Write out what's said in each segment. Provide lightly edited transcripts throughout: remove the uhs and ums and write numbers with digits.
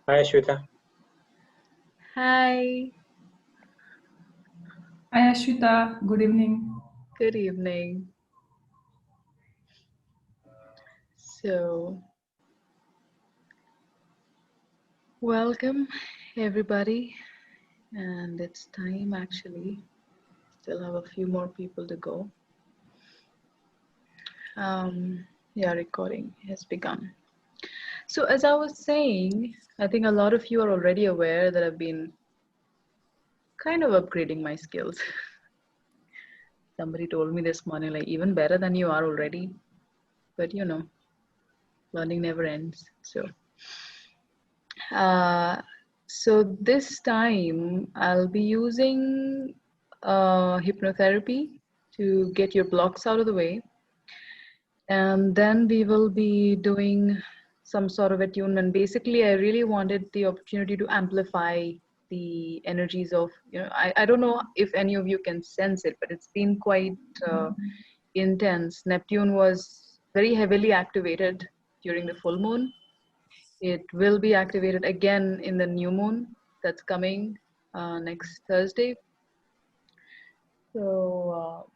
Hi Ashwita. Hi, Hi Ashwita, good evening. good evening. So, welcome everybody, and it's time actually. Still have a few more people to go. Yeah, recording has begun. So, as I was saying, I think a lot of you are already aware that I've been kind of upgrading my skills. Somebody told me this morning, like, even better than you are already. But learning never ends. Uh, so this time I'll be using hypnotherapy to get your blocks out of the way. And then we will be doing some sort of attunement. Basically, I really wanted the opportunity to amplify the energies of, I don't know if any of you can sense it, but it's been quite intense. Neptune was very heavily activated during the full moon. It will be activated again in the new moon that's coming next Thursday. So,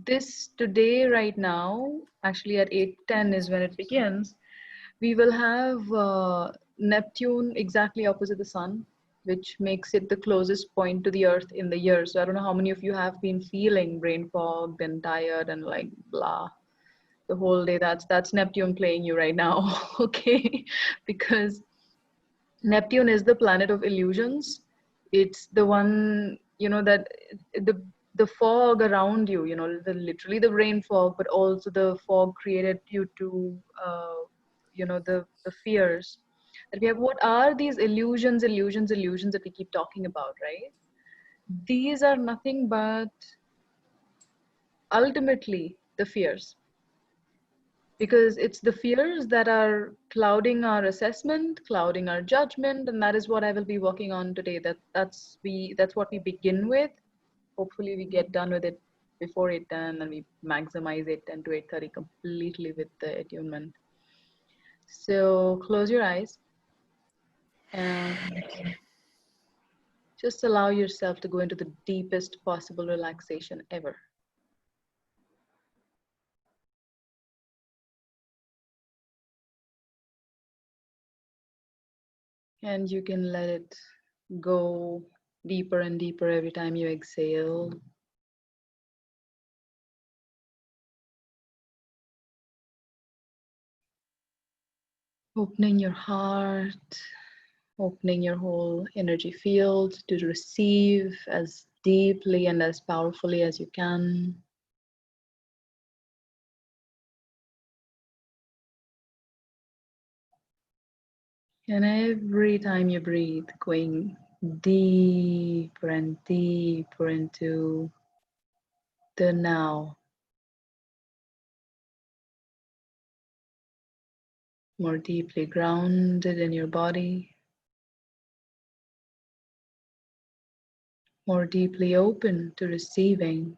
this today, right now, actually at 8:10 is when it begins. We will have Neptune exactly opposite the sun, which makes it the closest point to the Earth in the year. So I don't know how many of you have been feeling brain fogged and tired and like blah the whole day. That's Neptune playing you right now, okay? Because Neptune is the planet of illusions. It's the one, that the fog around you, literally the rain fog, but also the fog created due to, the fears that we have. What are these illusions that we keep talking about, right? These are nothing but ultimately the fears, because it's the fears that are clouding our assessment, clouding our judgment, and that is what I will be working on today. That's what we begin with. Hopefully we get done with it before 8:10 and we maximize 8:10 to 8:30 completely with the attunement. So close your eyes and just allow yourself to go into the deepest possible relaxation ever. And you can let it go deeper and deeper every time you exhale. Opening your heart, opening your whole energy field to receive as deeply and as powerfully as you can. And every time you breathe, going deeper and deeper into the now, more deeply grounded in your body, more deeply open to receiving.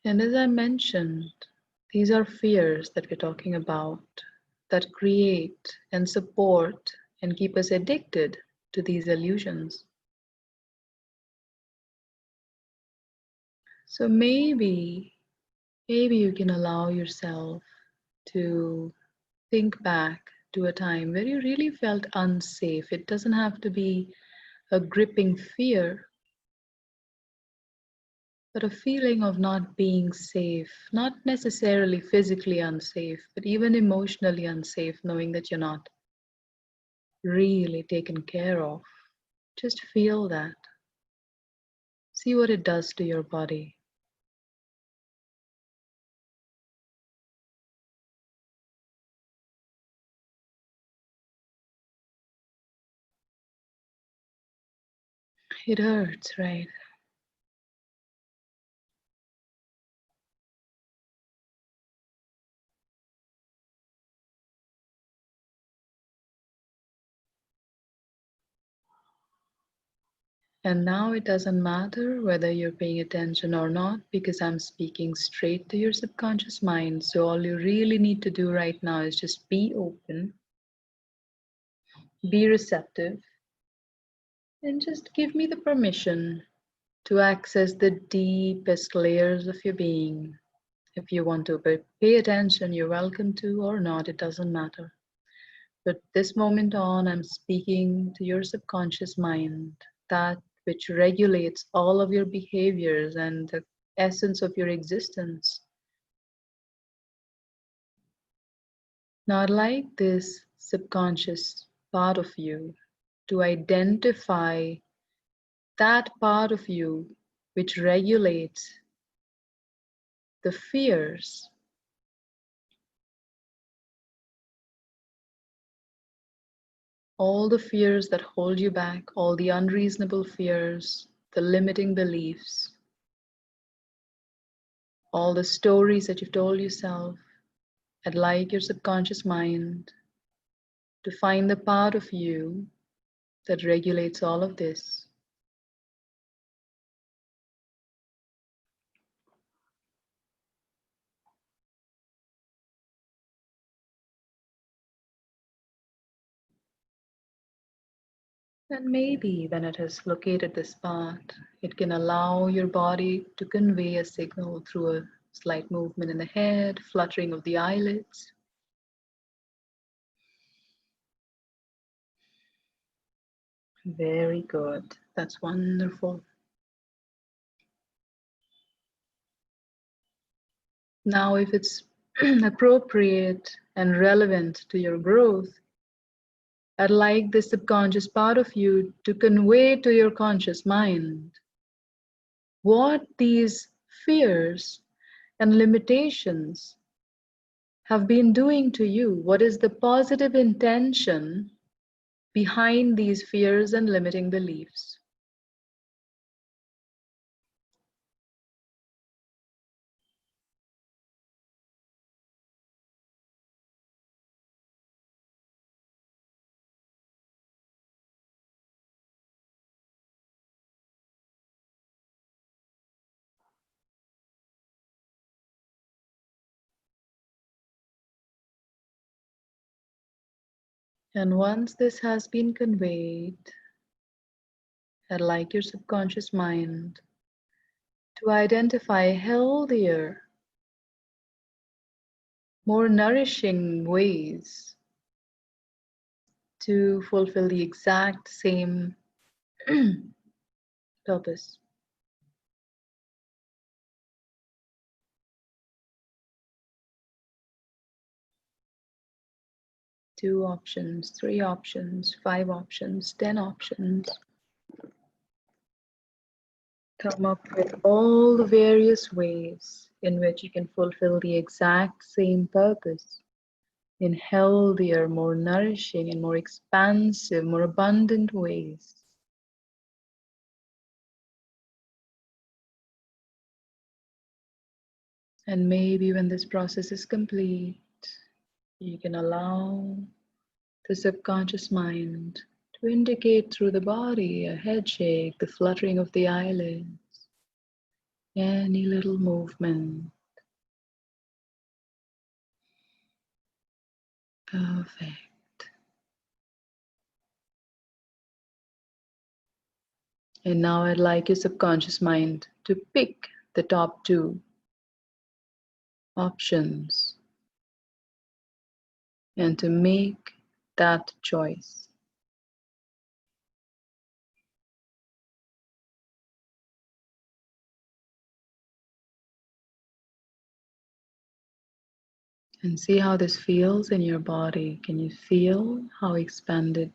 And as I mentioned, these are fears that we're talking about that create and support and keep us addicted to these illusions. So maybe you can allow yourself to think back to a time where you really felt unsafe. It doesn't have to be a gripping fear, but a feeling of not being safe, not necessarily physically unsafe, but even emotionally unsafe, knowing that you're not really taken care of. Just feel that. See what it does to your body. It hurts, right? And now it doesn't matter whether you're paying attention or not because I'm speaking straight to your subconscious mind. So all you really need to do right now is just be open, be receptive, and just give me the permission to access the deepest layers of your being. If you want to pay attention, you're welcome to, or not, it doesn't matter. But this moment on, I'm speaking to your subconscious mind, that which regulates all of your behaviors and the essence of your existence. Now, I'd like this subconscious part of you to identify that part of you which regulates the fears, all the fears that hold you back, all the unreasonable fears, the limiting beliefs, all the stories that you've told yourself. I'd like your subconscious mind to find the part of you that regulates all of this. And maybe when it has located this part, it can allow your body to convey a signal through a slight movement in the head, fluttering of the eyelids. Very good. That's wonderful. Now, if it's appropriate and relevant to your growth, I'd like the subconscious part of you to convey to your conscious mind what these fears and limitations have been doing to you. What is the positive intention behind these fears and limiting beliefs? And once this has been conveyed, I'd like your subconscious mind to identify healthier, more nourishing ways to fulfill the exact same purpose. Two options, three options, five options, 10 options. Come up with all the various ways in which you can fulfill the exact same purpose in healthier, more nourishing, and more expansive, more abundant ways. And maybe when this process is complete, you can allow the subconscious mind to indicate through the body a head shake, the fluttering of the eyelids, any little movement. Perfect. And now I'd like your subconscious mind to pick the top two options and to make that choice. And see how this feels in your body. Can you feel how expanded,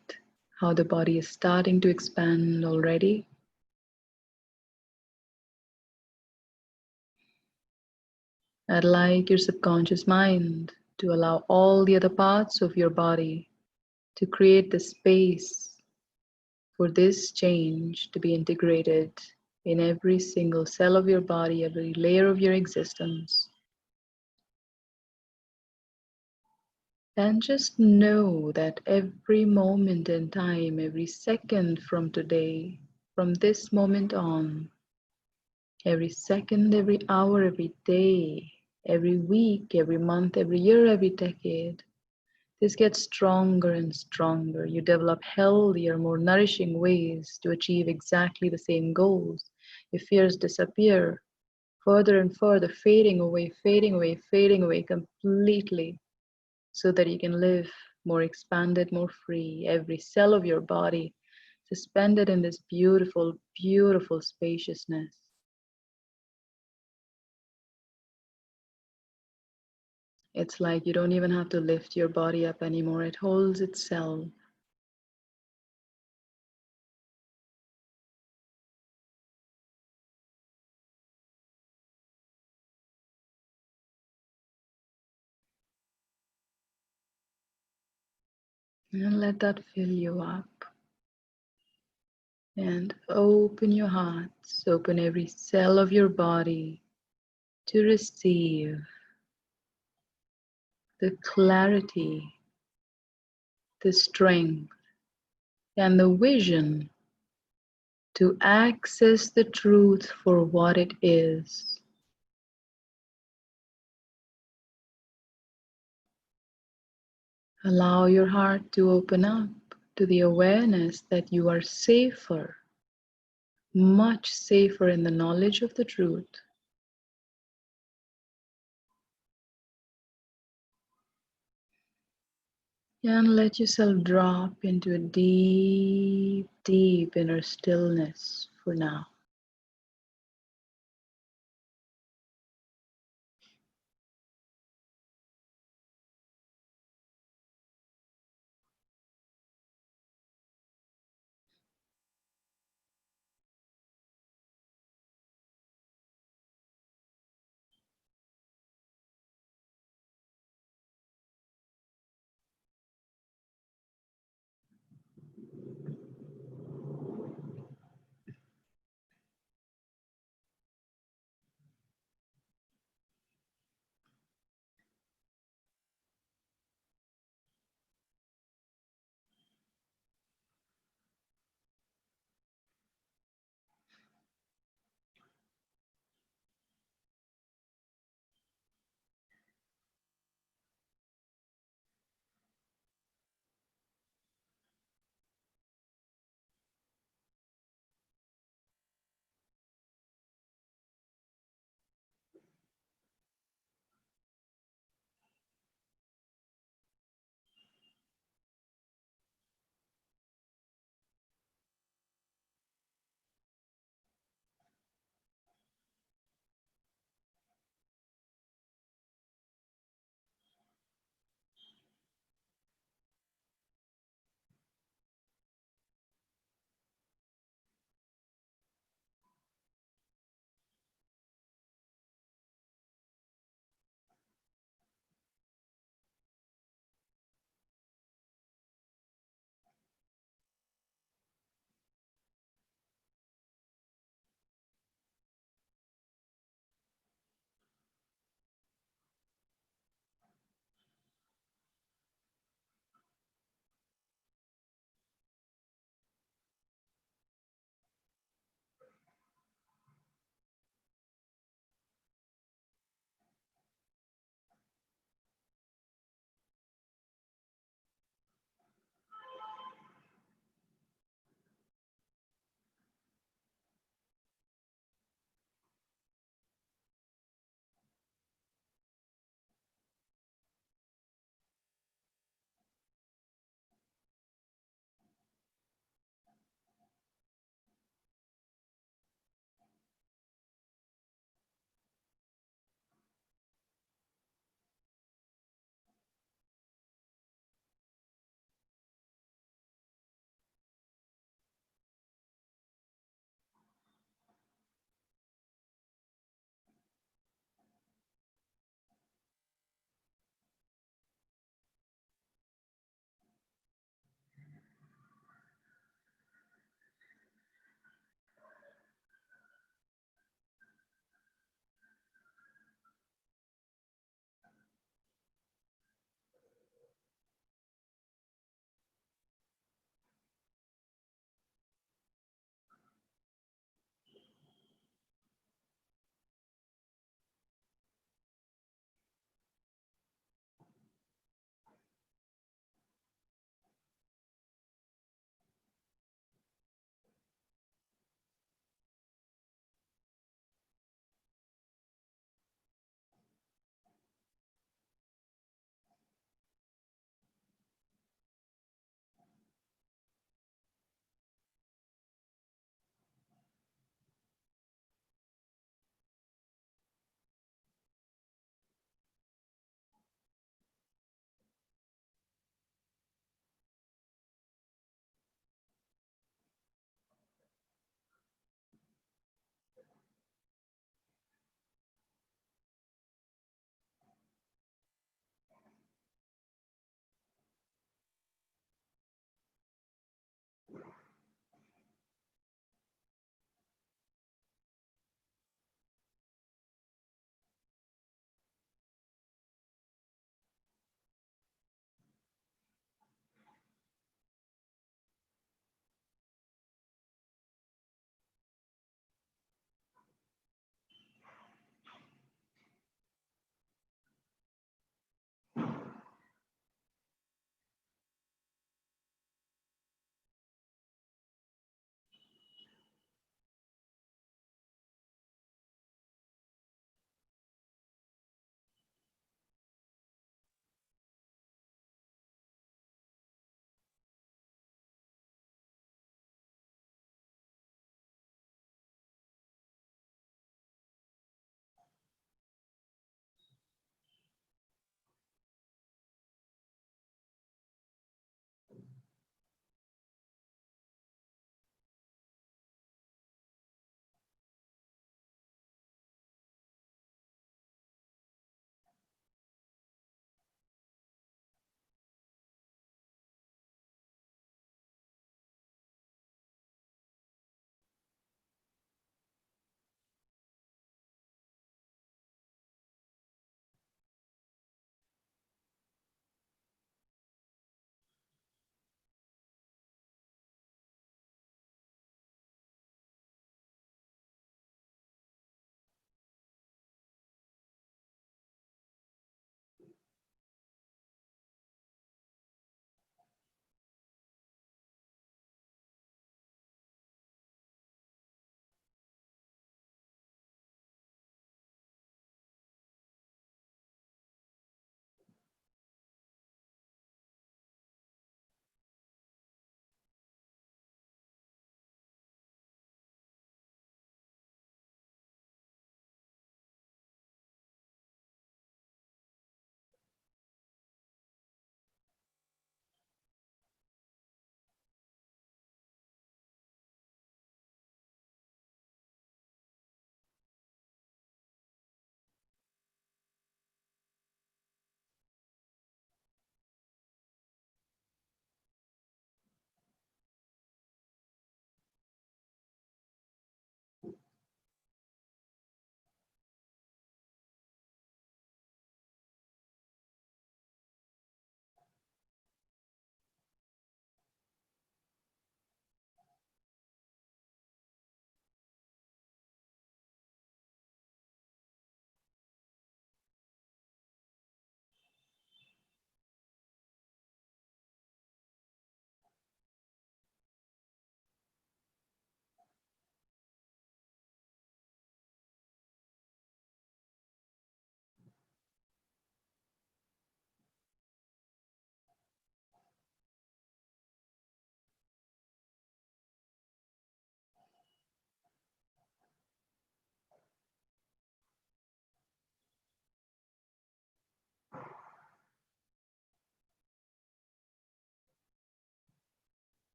how the body is starting to expand already? I'd like your subconscious mind to allow all the other parts of your body to create the space for this change to be integrated in every single cell of your body, every layer of your existence. And just know that every moment in time, every second from today, From this moment on, every second, every hour, every day, every week, every month, every year, every decade, this gets stronger and stronger. You develop healthier, more nourishing ways to achieve exactly the same goals. Your fears disappear further and further, fading away, fading away, fading away completely, so that you can live more expanded, more free. Every cell of your body suspended in this beautiful, beautiful spaciousness. It's like you don't even have to lift your body up anymore. It holds itself. And let that fill you up. And open your hearts, open every cell of your body to receive the clarity, the strength, and the vision to access the truth for what it is. Allow your heart to open up to the awareness that you are safer, much safer in the knowledge of the truth. And let yourself drop into a deep, deep inner stillness for now.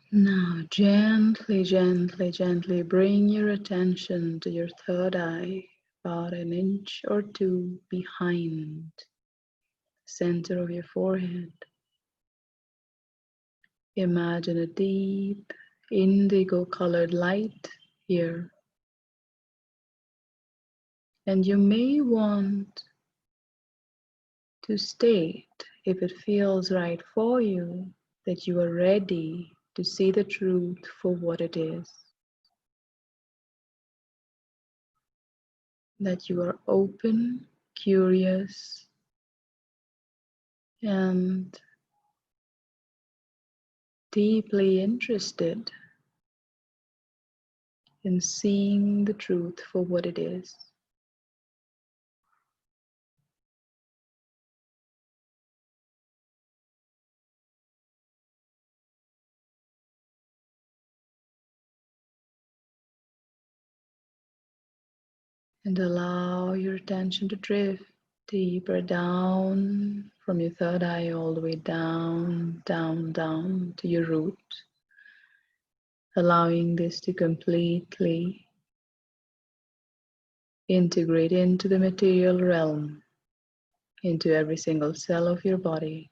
Now, gently, gently, gently bring your attention to your third eye, about an inch or two behind the center of your forehead. Imagine a deep indigo colored light here, and you may want to state, if it feels right for you, that you are ready to see the truth for what it is, that you are open, curious, and deeply interested in seeing the truth for what it is. And allow your attention to drift deeper down from your third eye all the way down, down, down to your root, allowing this to completely integrate into the material realm, into every single cell of your body.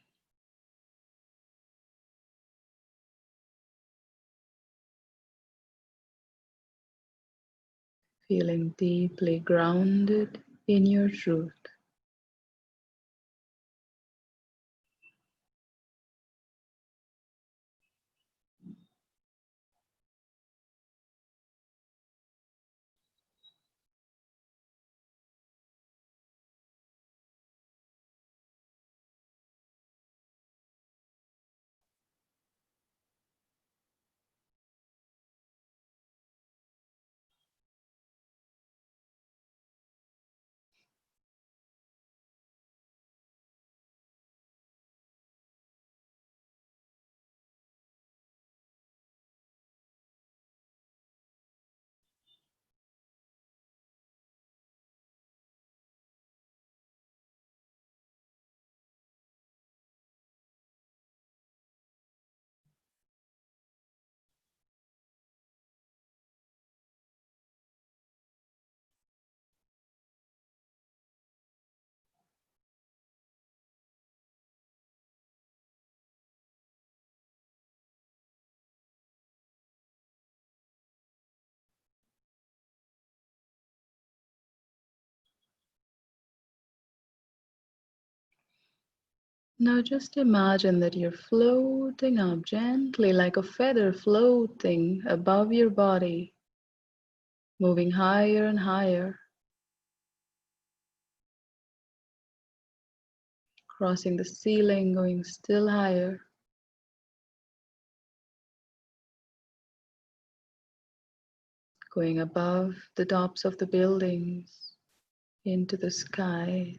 Feeling deeply grounded in your truth. Now just imagine that you're floating up gently like a feather floating above your body, moving higher and higher, crossing the ceiling, going still higher, going above the tops of the buildings, into the skies,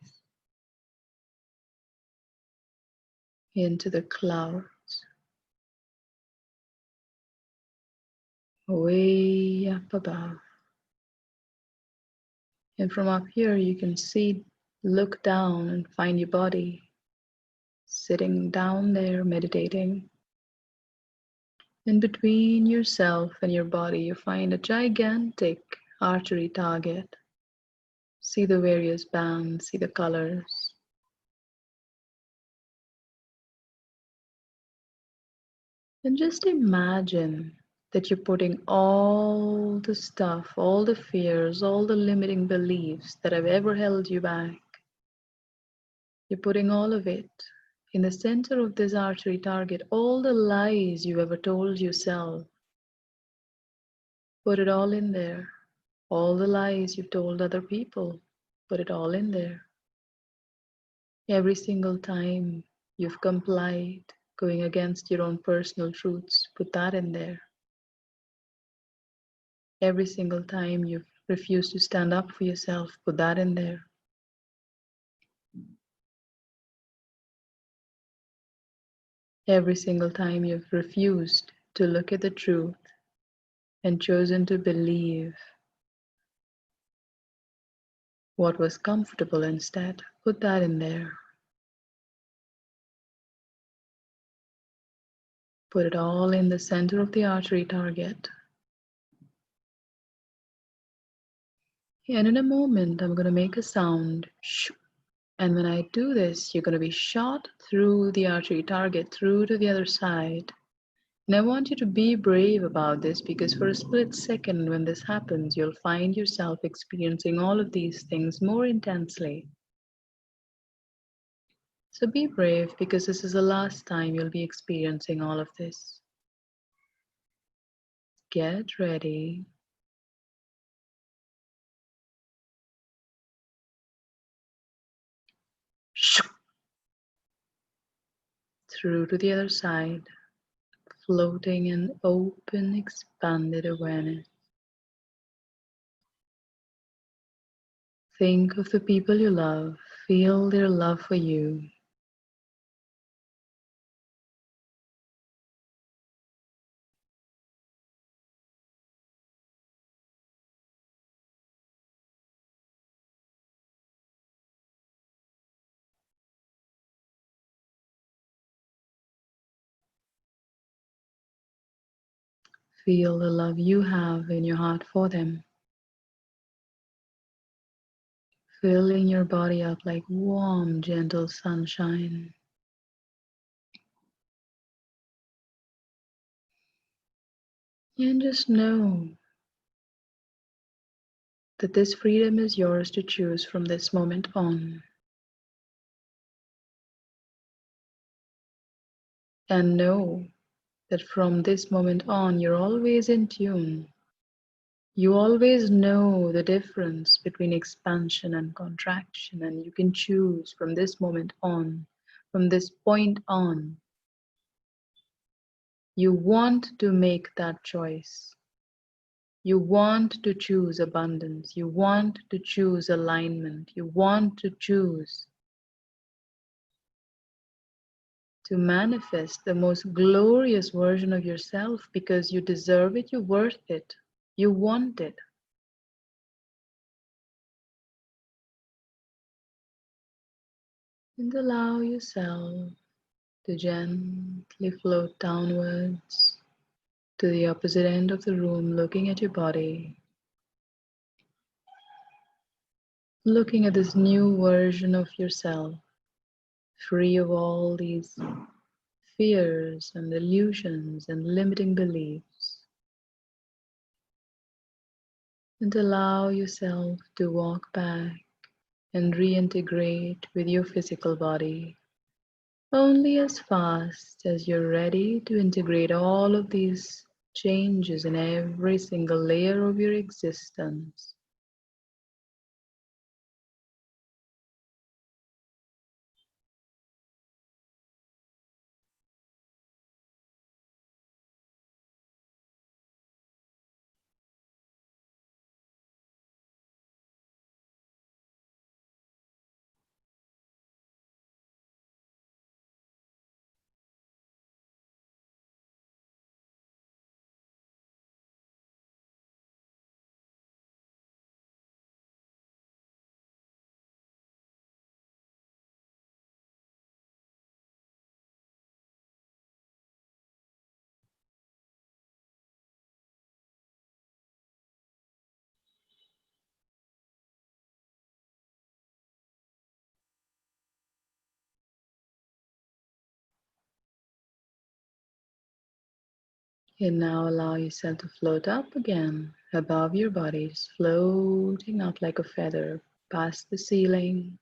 into the clouds, way up above. And from up here, you can see, look down and find your body sitting down there meditating. In between yourself and your body, you find a gigantic archery target. See the various bands, see the colors. And just imagine that you're putting all the stuff, all the fears, all the limiting beliefs that have ever held you back. You're putting all of it in the center of this archery target, all the lies you ever told yourself. Put it all in there. All the lies you've told other people, put it all in there. Every single time you've complied, going against your own personal truths, put that in there. Every single time you've refused to stand up for yourself, put that in there. Every single time you've refused to look at the truth and chosen to believe what was comfortable instead, put that in there. Put it all in the center of the artery target. And in a moment, I'm going to make a sound. Shoo. And when I do this, you're going to be shot through the artery target, through to the other side. And I want you to be brave about this because for a split second, when this happens, you'll find yourself experiencing all of these things more intensely. So be brave because this is the last time you'll be experiencing all of this. Get ready. Shoo. Through to the other side, floating in open, expanded awareness. Think of the people you love. Feel their love for you. Feel the love you have in your heart for them. Filling your body up like warm, gentle sunshine. And just know that this freedom is yours to choose from this moment on. And know that from this moment on, you're always in tune. You always know the difference between expansion and contraction, and you can choose from this moment on, from this point on. You want to make that choice. You want to choose abundance. You want to choose alignment. You want to choose to manifest the most glorious version of yourself because you deserve it, you're worth it, you want it. And allow yourself to gently float downwards to the opposite end of the room, looking at your body, looking at this new version of yourself, free of all these fears and illusions and limiting beliefs. And allow yourself to walk back and reintegrate with your physical body only as fast as you're ready to integrate all of these changes in every single layer of your existence. And now allow yourself to float up again above your body, just floating up like a feather past the ceiling,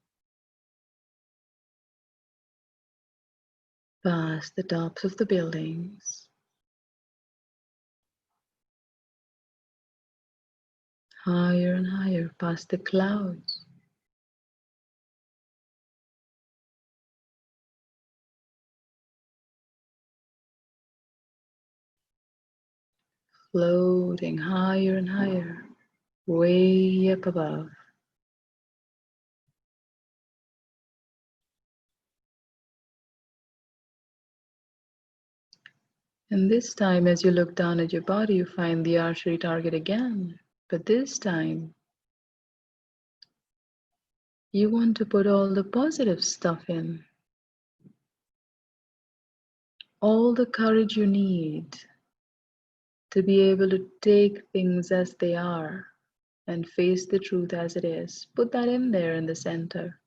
past the tops of the buildings, higher and higher past the clouds, floating higher and higher, way up above. And this time, as you look down at your body, you find the archery target again. But this time, you want to put all the positive stuff in, all the courage you need to be able to take things as they are and face the truth as it is. Put that in there in the center.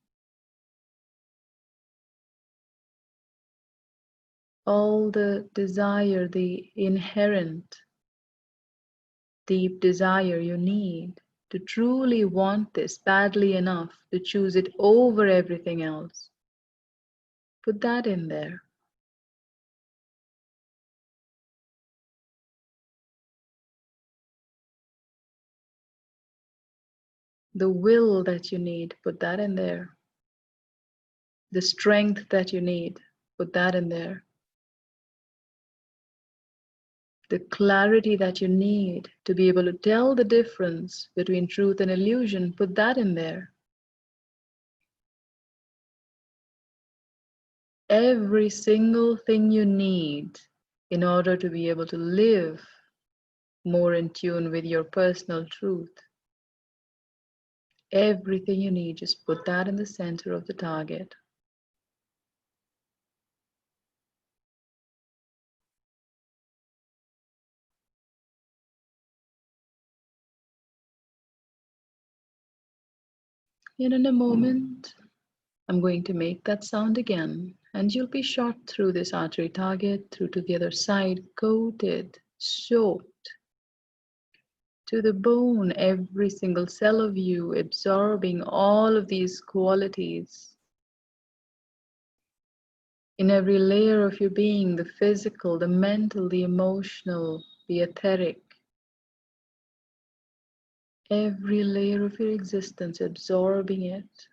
All the desire, the inherent deep desire you need to truly want this badly enough to choose it over everything else. Put that in there. The will that you need, put that in there. The strength that you need, put that in there. The clarity that you need to be able to tell the difference between truth and illusion, put that in there. Every single thing you need in order to be able to live more in tune with your personal truth. Everything you need, just put that in the center of the target. And in a moment, I'm going to make that sound again, and you'll be shot through this artery target, through to the other side, coated, soaked to the bone, every single cell of you absorbing all of these qualities. In every layer of your being, the physical, the mental, the emotional, the etheric, every layer of your existence absorbing it.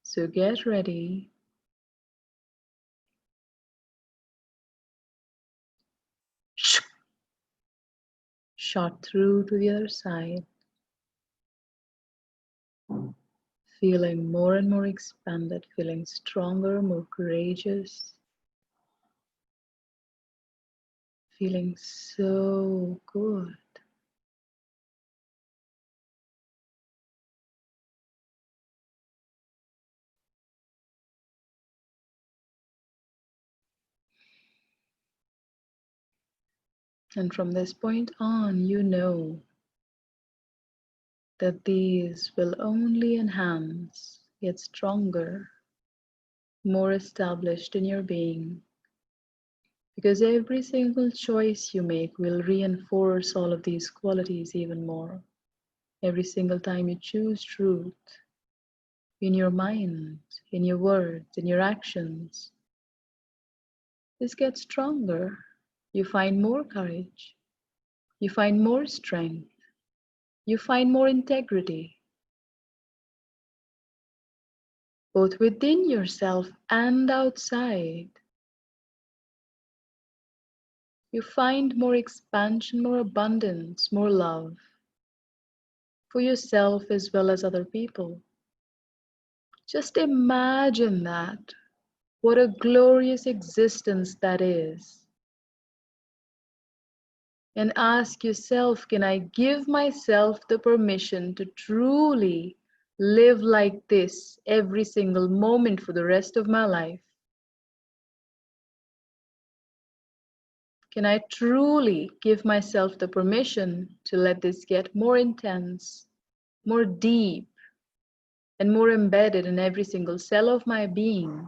So get ready. Shot through to the other side, feeling more and more expanded, feeling stronger, more courageous, feeling so good. And from this point on, you know that these will only enhance, get stronger, more established in your being. Because every single choice you make will reinforce all of these qualities even more. Every single time you choose truth in your mind, in your words, in your actions, this gets stronger. You find more courage. You find more strength. You find more integrity, both within yourself and outside. You find more expansion, more abundance, more love for yourself as well as other people. Just imagine that. What a glorious existence that is. And ask yourself, can I give myself the permission to truly live like this every single moment for the rest of my life? Can I truly give myself the permission to let this get more intense, more deep, and more embedded in every single cell of my being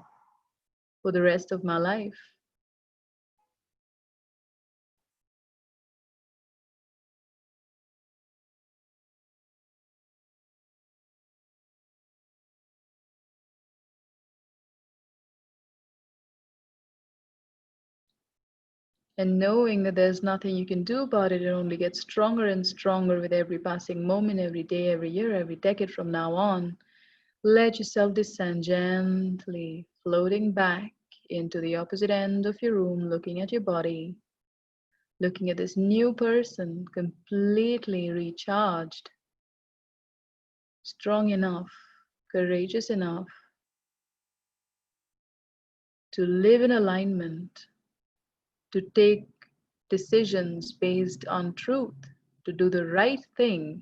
for the rest of my life? And knowing that there's nothing you can do about it, it only gets stronger and stronger with every passing moment, every day, every year, every decade from now on. Let yourself descend gently, floating back into the opposite end of your room, looking at your body, looking at this new person, completely recharged, strong enough, courageous enough to live in alignment, to take decisions based on truth, to do the right thing.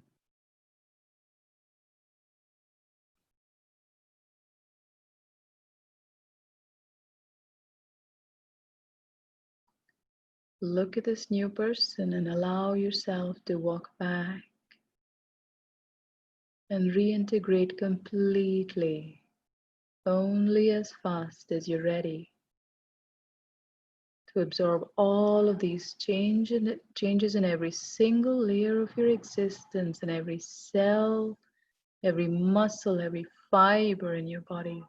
Look at this new person and allow yourself to walk back and reintegrate completely, only as fast as you're ready to absorb all of these changes in every single layer of your existence, in every cell, every muscle, every fiber in your body.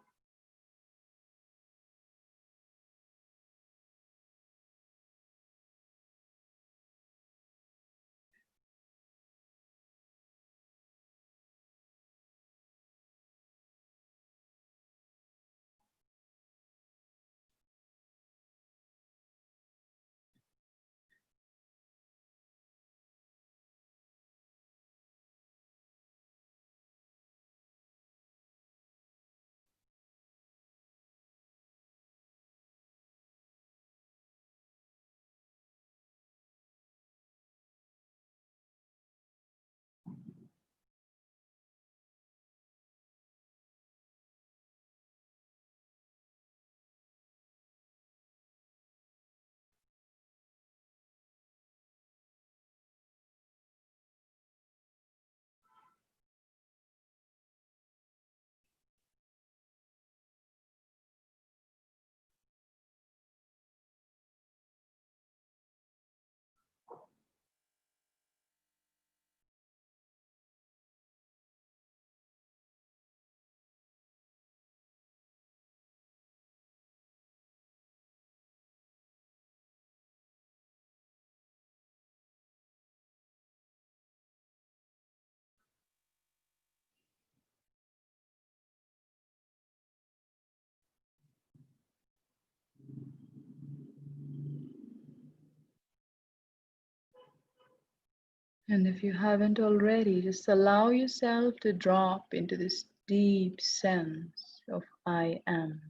And if you haven't already, just allow yourself to drop into this deep sense of I am,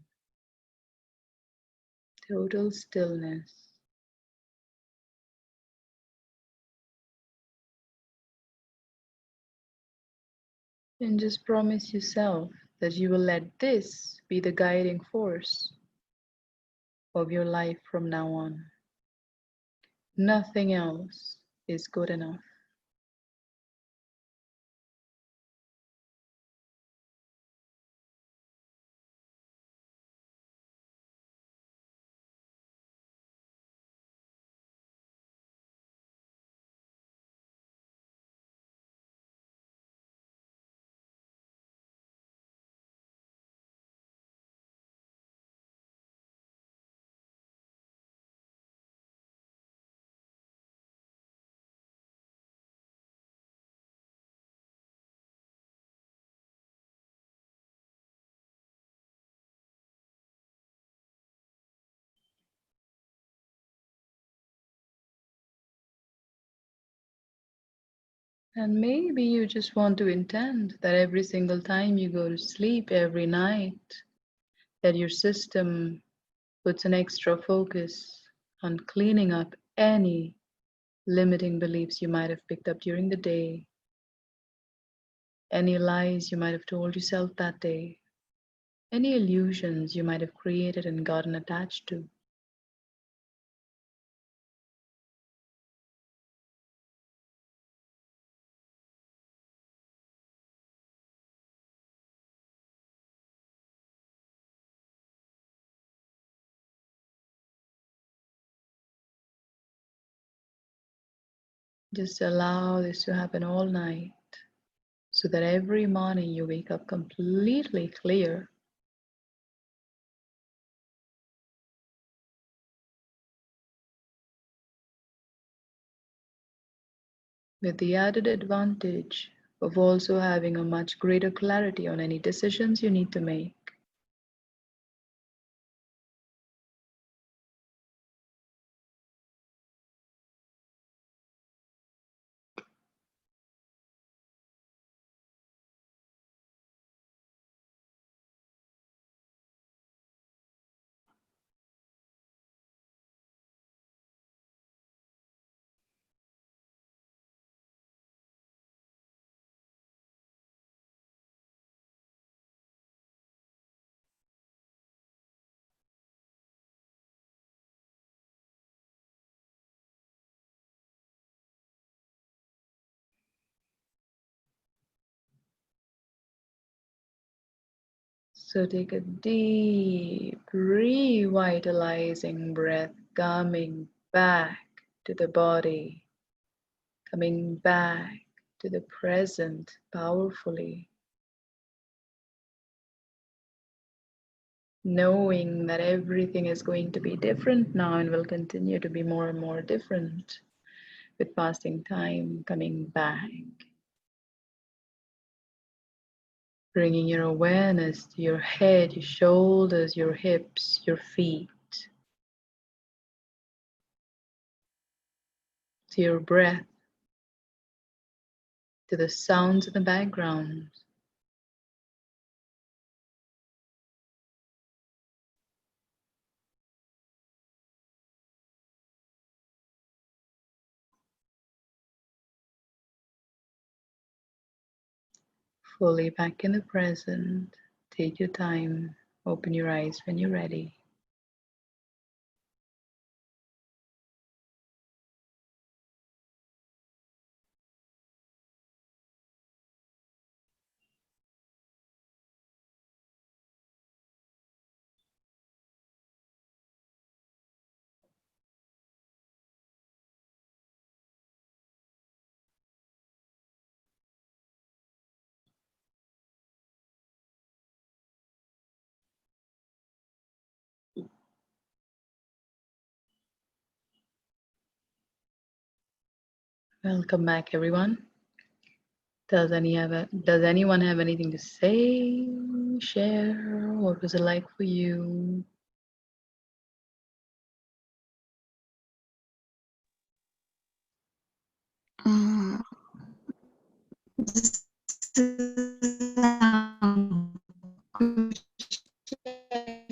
total stillness. And just promise yourself that you will let this be the guiding force of your life from now on. Nothing else is good enough. And maybe you just want to intend that every single time you go to sleep every night, that your system puts an extra focus on cleaning up any limiting beliefs you might have picked up during the day, any lies you might have told yourself that day, any illusions you might have created and gotten attached to. Just allow this to happen all night so that every morning you wake up completely clear with the added advantage of also having a much greater clarity on any decisions you need to make. So take a deep, revitalizing breath, coming back to the body, coming back to the present powerfully, knowing that everything is going to be different now and will continue to be more and more different with passing time, coming back, bringing your awareness to your head, your shoulders, your hips, your feet, to your breath, to the sounds in the background. Fully back in the present. Take your time. Open your eyes when you're ready. Welcome back, everyone. Does anyone have anything to say? Share? What was it like for you? Mm, this is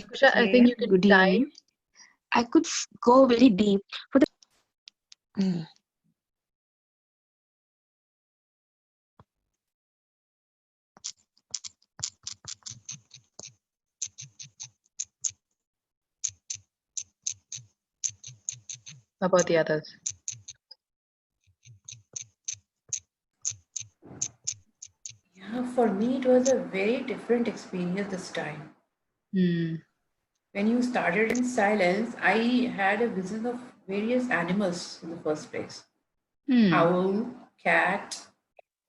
Kusha, I think you can Good type. evening. I could go very deep for the. Mm. How about the others? Yeah, for me, it was a very different experience this time. Hmm. When you started in silence, I had a vision of various animals in the first place: Hmm. owl, cat,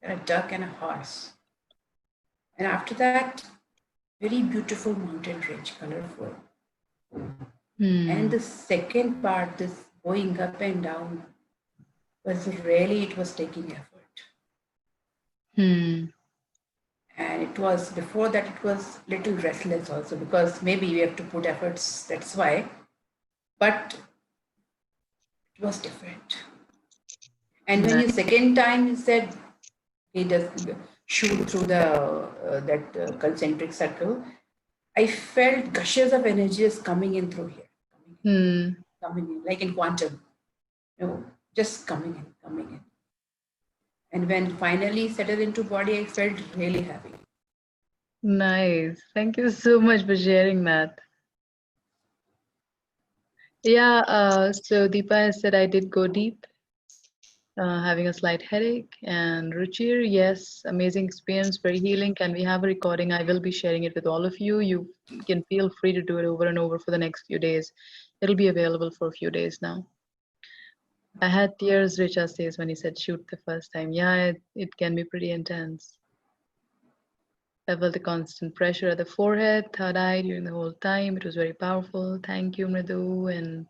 and a duck, and a horse. And after that, very beautiful mountain range, colorful. And Hmm. the second part, this going up and down, was really, it was taking effort. Hmm. And it was before that, it was little restless also, because maybe we have to put efforts, that's why. But it was different. And when you Nice. second time you said he does shoot through the that concentric circle, I felt gushes of energies coming in through here, Hmm. coming in, like in quantum, just coming in. And when finally settled into body, I felt really happy. Nice. Thank you so much for sharing that. Yeah, so Deepa has said I did go deep, having a slight headache. And Ruchir, yes, amazing experience, very healing. Can we have a recording? I will be sharing it with all of you. You can feel free to do it over and over for the next few days. It'll be available for a few days now. I had tears, Richa says, when he said shoot the first time. Yeah, it can be pretty intense. I felt the constant pressure at the forehead, third eye during the whole time. It was very powerful. Thank you, Mridu. And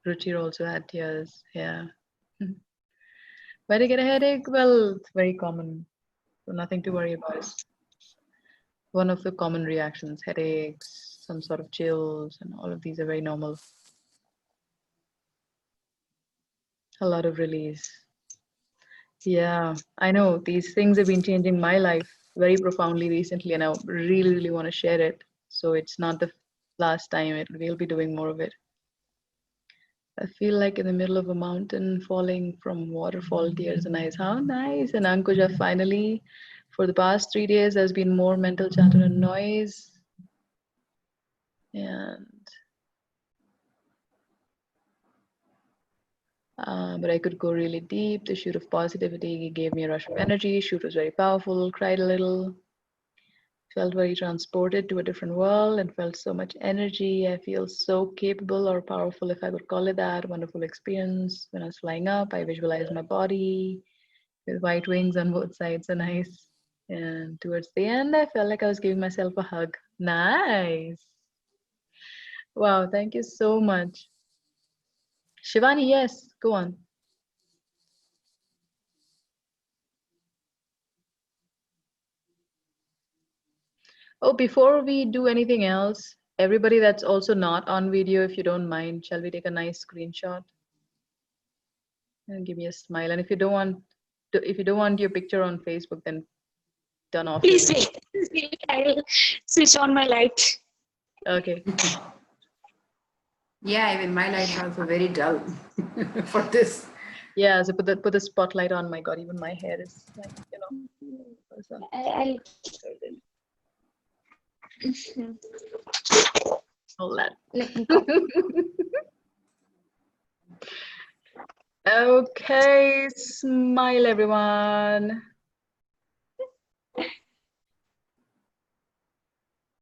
Ruchir also had tears. Yeah. Why did I get a headache? Well, it's very common. So nothing to worry about. It's one of the common reactions, headaches, some sort of chills, and all of these are very normal. A lot of release. Yeah, I know these things have been changing my life very profoundly recently, and I really, really want to share it. So it's not the last time. We'll be doing more of it. I feel like in the middle of a mountain falling from waterfall, tears and eyes. How nice! And Ankuja, finally, for the past 3 days, there's been more mental chatter and noise. And but I could go really deep. The shoot of positivity gave me a rush of energy. Shoot was very powerful. Cried a little. Felt very transported to a different world and felt so much energy. I feel so capable or powerful, if I would call it that. Wonderful experience. When I was flying up, I visualized my body with white wings on both sides. So nice. And towards the end, I felt like I was giving myself a hug. Nice. Wow, thank you so much. Shivani, yes, go on. Oh, before we do anything else, everybody that's also not on video, if you don't mind, shall we take a nice screenshot and give me a smile? And if you don't want if you don't want your picture on Facebook, then turn off your Please video. wait. I'll switch on my light. Okay. Yeah, even my lights are also very dull for this. Yeah, so put the spotlight on. My God, even my hair is like, so I'll all that. let me go. Okay, smile everyone.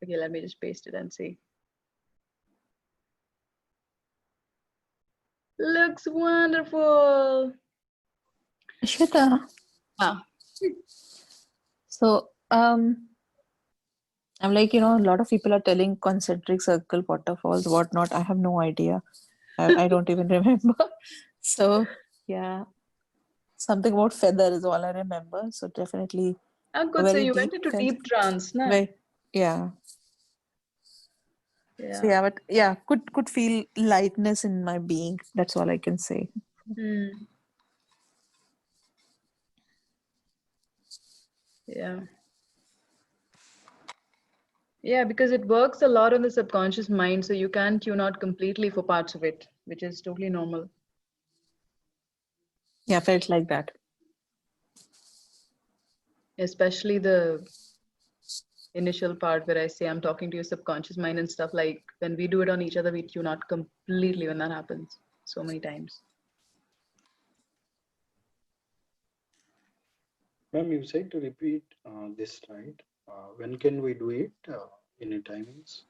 Okay, let me just paste it and see. Looks wonderful. Shweta, Ah, so I'm like, a lot of people are telling concentric circle, waterfalls, whatnot. I have no idea. I don't even remember. So yeah, something about feather is all I remember. So definitely oh, a good. So very you went deep into kind, deep trance, na? very yeah. So Yeah. yeah, but yeah, could feel lightness in my being. That's all I can say. Hmm. Yeah. Yeah, because it works a lot on the subconscious mind, so you can tune out completely for parts of it, which is totally normal. Yeah, felt like that. Especially the initial part where I say I'm talking to your subconscious mind and stuff, like when we do it on each other, we tune out completely when that happens so many times. Ma'am, you said to repeat this, right? When can we do it? Any timings?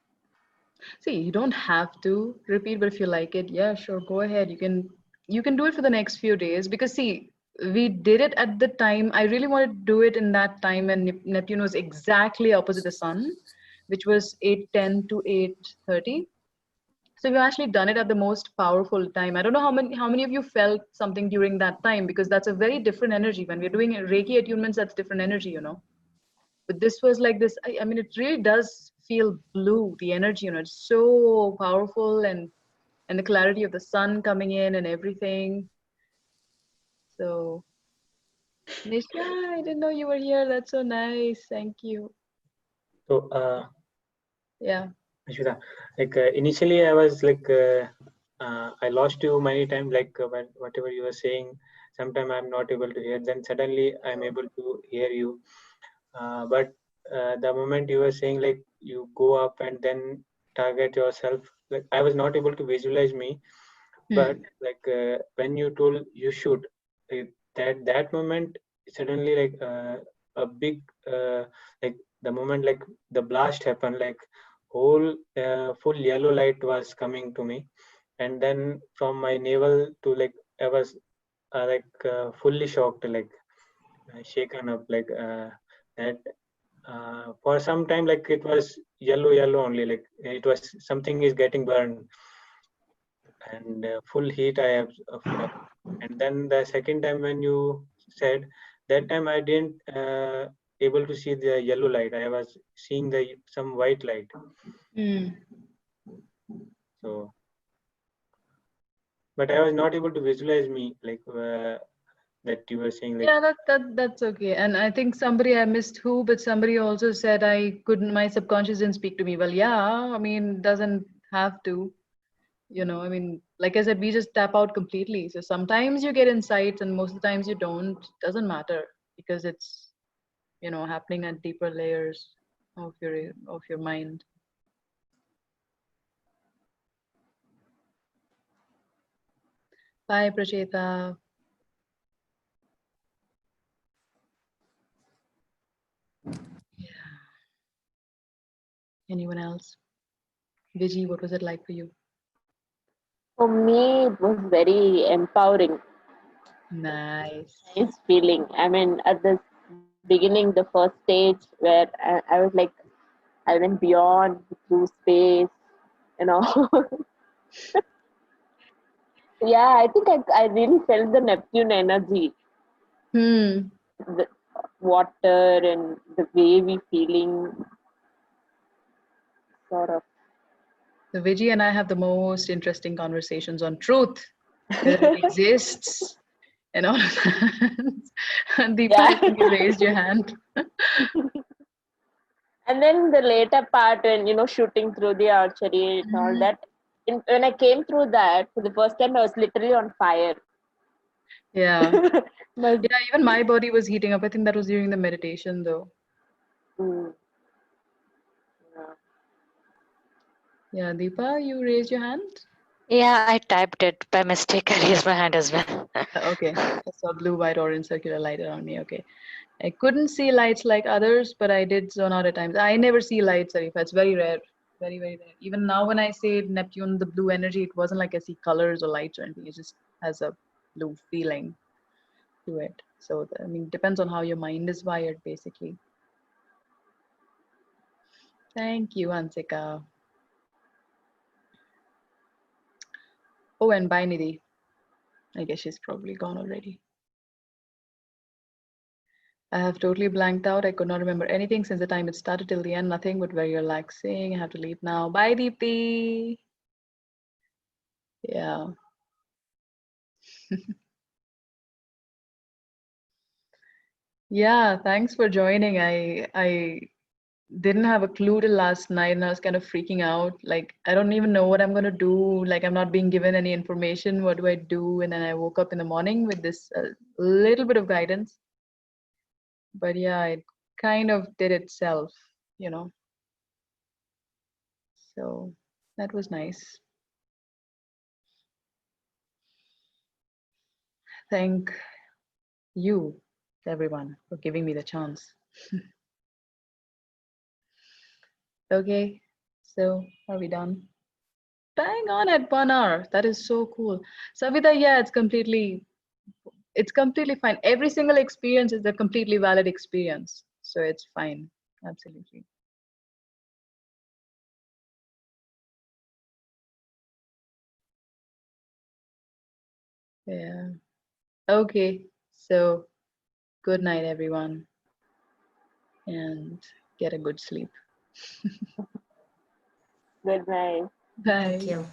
See, you don't have to repeat, but if you like it, yeah, sure, go ahead. You can do it for the next few days because see, we did it at the time. I really wanted to do it in that time when Neptune was exactly opposite the sun, which was 8:10 to 8:30. So we've actually done it at the most powerful time. I don't know how many of you felt something during that time because that's a very different energy. When we're doing Reiki attunements, that's different energy. But this was like this. I mean, it really does feel blue. The energy, it's so powerful, and the clarity of the sun coming in and everything. So, Nisha, I didn't know you were here. That's so nice. Thank you. So, Yeah. Ashwita, like initially I was like, I lost you many times, like whatever you were saying, sometime I'm not able to hear, then suddenly I'm able to hear you. But the moment you were saying like you go up and then target yourself, like I was not able to visualize me, but like when you told you should, that moment suddenly like a big like the moment like the blast happened, like whole full yellow light was coming to me, and then from my navel to like I was fully shocked, like shaken up, like that for some time like it was yellow only, like it was something is getting burned, and full heat I have and then the second time when you said, that time I didn't able to see the yellow light, I was seeing the some white light. So but I was not able to visualize me, like that you were saying, like Yeah, that's okay. And I think somebody, I missed who, but somebody also said I couldn't, my subconscious didn't speak to me. Well, yeah, I mean, doesn't have to, I mean, like I said, we just tap out completely. So sometimes you get insights and most of the times you don't. Doesn't matter because it's, happening at deeper layers of your mind. Bye, Pracheta. Anyone else? Viji, what was it like for you? For me, it was very empowering, Nice. nice feeling. I mean, at the beginning, the first stage where I was like, I went beyond through space, you know. Yeah, I think I really felt the Neptune energy, Hmm. the water and the way we feeling, sort of. So Viji and I have the most interesting conversations on truth, whether it exists, and all of that. And Deepa, I Yeah. think you raised your hand. And then the later part when, shooting through the archery and all that. When I came through that for the first time, I was literally on fire. Yeah. My, Yeah, even my body was heating up. I think that was during the meditation though. mm, yeah. Yeah, Deepa, you raised your hand? Yeah, I typed it by mistake. I raised my hand as well. Okay. I saw blue, white, orange circular light around me. Okay. I couldn't see lights like others, but I did zone out at times. I never see lights, Arifa. It's very rare. Very, very rare. Even now when I say Neptune, the blue energy, it wasn't like I see colors or lights or anything. It just has a blue feeling to it. So, I mean, depends on how your mind is wired, basically. Thank you, Ansika. Oh, and bye, Nidhi. I guess she's probably gone already. I have totally blanked out. I could not remember anything since the time it started till the end. Nothing but very relaxing. I have to leave now. Bye, Deepti. Yeah. Yeah, thanks for joining. I didn't have a clue till last night and I was kind of freaking out. Like I don't even know what I'm gonna do. Like I'm not being given any information. What do I do? And then I woke up in the morning with this little bit of guidance. But yeah, it kind of did itself, you know. So that was nice. Thank you, everyone, for giving me the chance. Okay, so are we done? Bang on at 1 hour. That is so cool. Savita, yeah, it's completely fine. Every single experience is a completely valid experience. So it's fine. Absolutely. Yeah. Okay. So good night, everyone, and get a good sleep. Good night. Bye. Thank you.